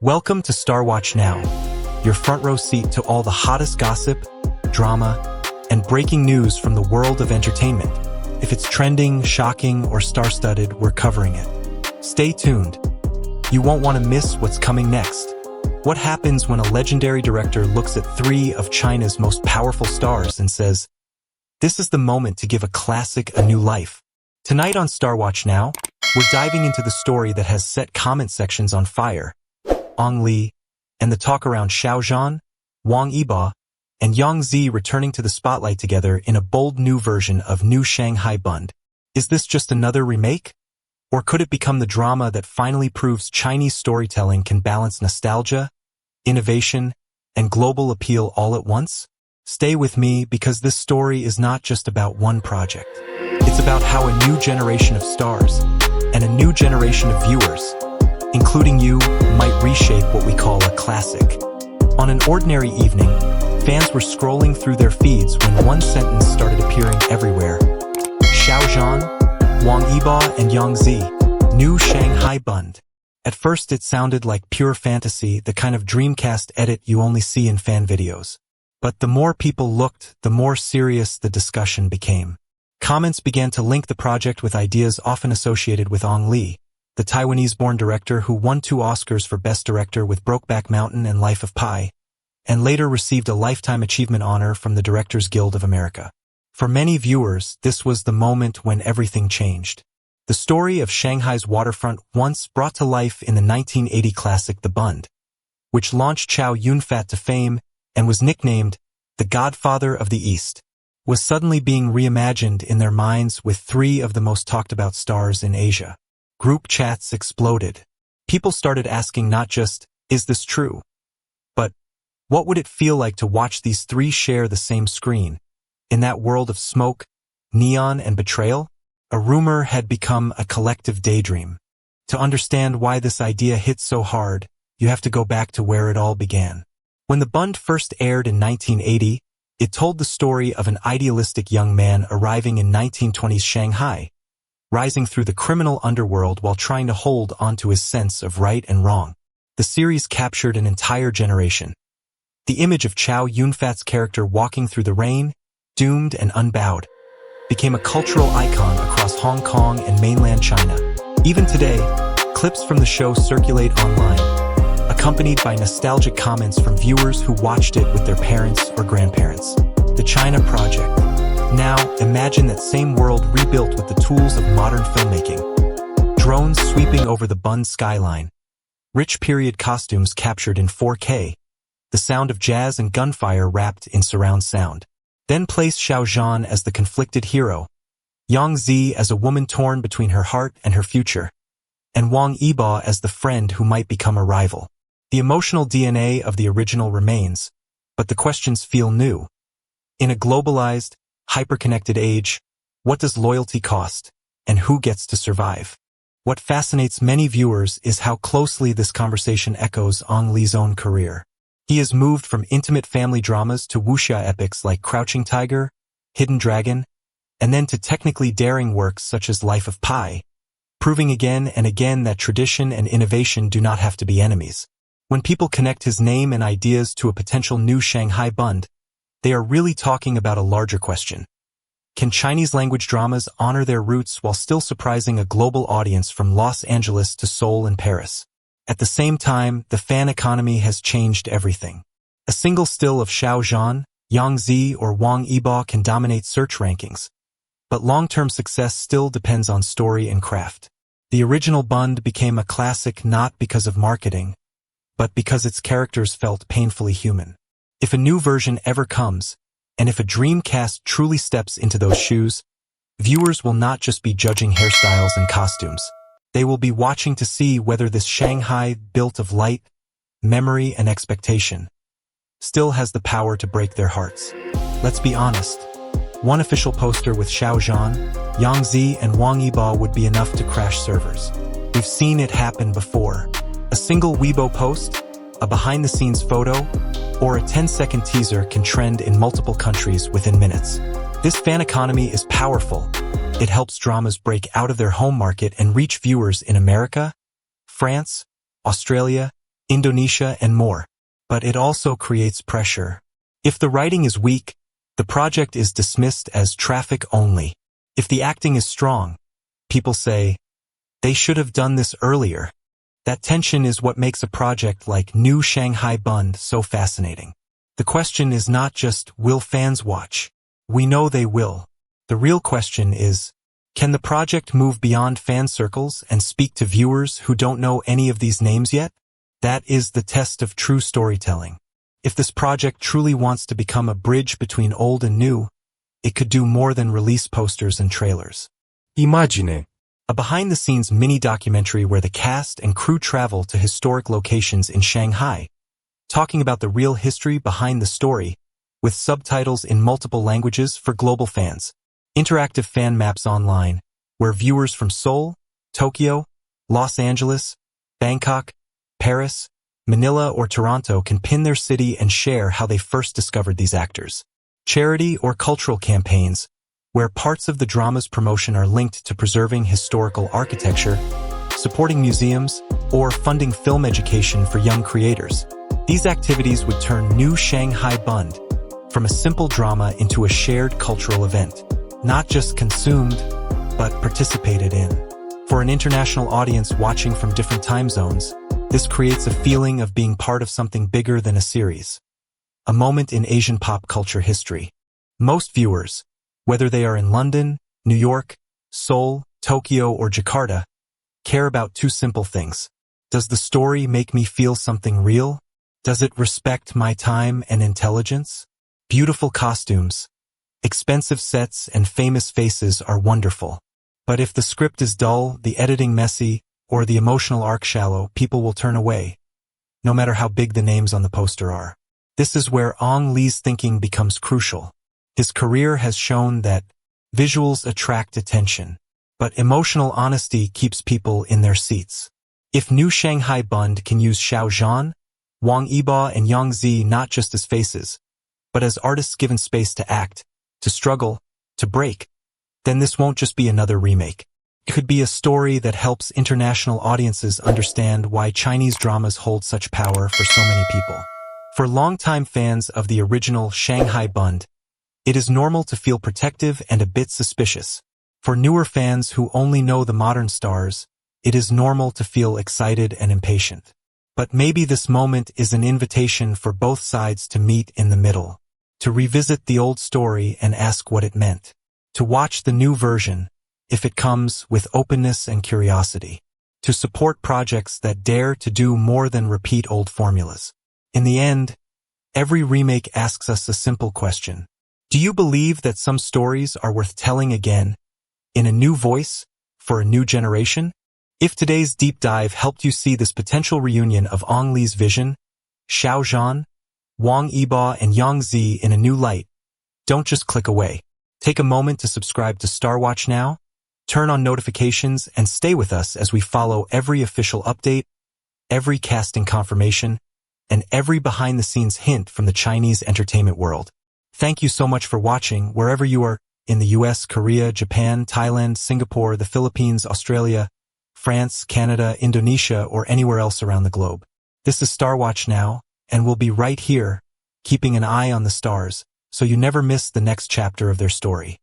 Welcome to Star Watch Now, your front row seat to all the hottest gossip, drama, and breaking news from the world of entertainment. If it's trending, shocking, or star-studded, we're covering it. Stay tuned. You won't want to miss what's coming next. What happens when a legendary director looks at three of China's most powerful stars and says, "This is the moment to give a classic a new life"? Tonight on Star Watch Now, we're diving into the story that has set comment sections on fire. Ang Lee, and the talk around Xiao Zhan, Wang Yibo, and Yang Zi returning to the spotlight together in a bold new version of New Shanghai Bund. Is this just another remake? Or could it become the drama that finally proves Chinese storytelling can balance nostalgia, innovation, and global appeal all at once? Stay with me because this story is not just about one project. It's about how a new generation of stars and a new generation of viewers, including you, might reshape what we call a classic. On an ordinary evening, fans were scrolling through their feeds when one sentence started appearing everywhere. Xiao Zhan, Wang Yibo, and Yang Zi, New Shanghai Bund. At first it sounded like pure fantasy, the kind of Dreamcast edit you only see in fan videos. But the more people looked, the more serious the discussion became. Comments began to link the project with ideas often associated with Ang Lee, the Taiwanese-born director who won 2 Oscars for Best Director with Brokeback Mountain and Life of Pi, and later received a Lifetime Achievement honor from the Directors Guild of America. For many viewers, this was the moment when everything changed. The story of Shanghai's waterfront, once brought to life in the 1980 classic The Bund, which launched Chow Yun-fat to fame and was nicknamed the Godfather of the East, was suddenly being reimagined in their minds with 3 of the most talked-about stars in Asia. Group chats exploded. People started asking not just, "Is this true?" but, "What would it feel like to watch these 3 share the same screen?" In that world of smoke, neon, and betrayal, a rumor had become a collective daydream. To understand why this idea hit so hard, you have to go back to where it all began. When The Bund first aired in 1980, it told the story of an idealistic young man arriving in 1920s Shanghai, rising through the criminal underworld while trying to hold onto his sense of right and wrong. The series captured an entire generation. The image of Chow Yun-fat's character walking through the rain, doomed and unbowed, became a cultural icon across Hong Kong and mainland China. Even today, clips from the show circulate online, accompanied by nostalgic comments from viewers who watched it with their parents or grandparents. The China Project. Now, imagine that same world rebuilt with the tools of modern filmmaking. Drones sweeping over the Bund skyline. Rich period costumes captured in 4K. The sound of jazz and gunfire wrapped in surround sound. Then place Xiao Zhan as the conflicted hero, Yang Zi as a woman torn between her heart and her future, and Wang Yibo as the friend who might become a rival. The emotional DNA of the original remains, but the questions feel new. In a globalized, hyper-connected age, what does loyalty cost, and who gets to survive? What fascinates many viewers is how closely this conversation echoes Ang Lee's own career. He has moved from intimate family dramas to wuxia epics like Crouching Tiger, Hidden Dragon, and then to technically daring works such as Life of Pi, proving again and again that tradition and innovation do not have to be enemies. When people connect his name and ideas to a potential new Shanghai Bund, they are really talking about a larger question. Can Chinese language dramas honor their roots while still surprising a global audience from Los Angeles to Seoul and Paris? At the same time, the fan economy has changed everything. A single still of Xiao Zhan, Yang Zi, or Wang Yibo can dominate search rankings, but long-term success still depends on story and craft. The original Bund became a classic not because of marketing, but because its characters felt painfully human. If a new version ever comes, and if a Dreamcast truly steps into those shoes, viewers will not just be judging hairstyles and costumes. They will be watching to see whether this Shanghai, built of light, memory, and expectation, still has the power to break their hearts. Let's be honest. One official poster with Xiao Zhan, Yang Zi, and Wang Yibo would be enough to crash servers. We've seen it happen before. A single Weibo post, a behind-the-scenes photo, or a 10-second teaser can trend in multiple countries within minutes. This fan economy is powerful. It helps dramas break out of their home market and reach viewers in America, France, Australia, Indonesia, and more. But it also creates pressure. If the writing is weak, the project is dismissed as traffic only. If the acting is strong, people say, they should have done this earlier. That tension is what makes a project like New Shanghai Bund so fascinating. The question is not just, will fans watch? We know they will. The real question is, can the project move beyond fan circles and speak to viewers who don't know any of these names yet? That is the test of true storytelling. If this project truly wants to become a bridge between old and new, it could do more than release posters and trailers. Imagine a behind-the-scenes mini-documentary where the cast and crew travel to historic locations in Shanghai, talking about the real history behind the story, with subtitles in multiple languages for global fans. Interactive fan maps online, where viewers from Seoul, Tokyo, Los Angeles, Bangkok, Paris, Manila, or Toronto can pin their city and share how they first discovered these actors. Charity or cultural campaigns, where parts of the drama's promotion are linked to preserving historical architecture, supporting museums, or funding film education for young creators. These activities would turn New Shanghai Bund from a simple drama into a shared cultural event, not just consumed, but participated in. For an international audience watching from different time zones, this creates a feeling of being part of something bigger than a series, a moment in Asian pop culture history. Most viewers, whether they are in London, New York, Seoul, Tokyo, or Jakarta, care about two simple things. Does the story make me feel something real? Does it respect my time and intelligence? Beautiful costumes, expensive sets, and famous faces are wonderful. But if the script is dull, the editing messy, or the emotional arc shallow, people will turn away, no matter how big the names on the poster are. This is where Ang Lee's thinking becomes crucial. His career has shown that visuals attract attention, but emotional honesty keeps people in their seats. If New Shanghai Bund can use Xiao Zhan, Wang Yibo, and Yang Zi not just as faces, but as artists given space to act, to struggle, to break, then this won't just be another remake. It could be a story that helps international audiences understand why Chinese dramas hold such power for so many people. For longtime fans of the original Shanghai Bund, it is normal to feel protective and a bit suspicious. For newer fans who only know the modern stars, it is normal to feel excited and impatient. But maybe this moment is an invitation for both sides to meet in the middle, to revisit the old story and ask what it meant, to watch the new version, if it comes, with openness and curiosity, to support projects that dare to do more than repeat old formulas. In the end, every remake asks us a simple question. Do you believe that some stories are worth telling again, in a new voice, for a new generation? If today's deep dive helped you see this potential reunion of Ang Lee's vision, Xiao Zhan, Wang Yibo, and Yang Zi in a new light, don't just click away. Take a moment to subscribe to Star Watch now, turn on notifications, and stay with us as we follow every official update, every casting confirmation, and every behind-the-scenes hint from the Chinese entertainment world. Thank you so much for watching, wherever you are, in the US, Korea, Japan, Thailand, Singapore, the Philippines, Australia, France, Canada, Indonesia, or anywhere else around the globe. This is Star Watch Now, and we'll be right here, keeping an eye on the stars, so you never miss the next chapter of their story.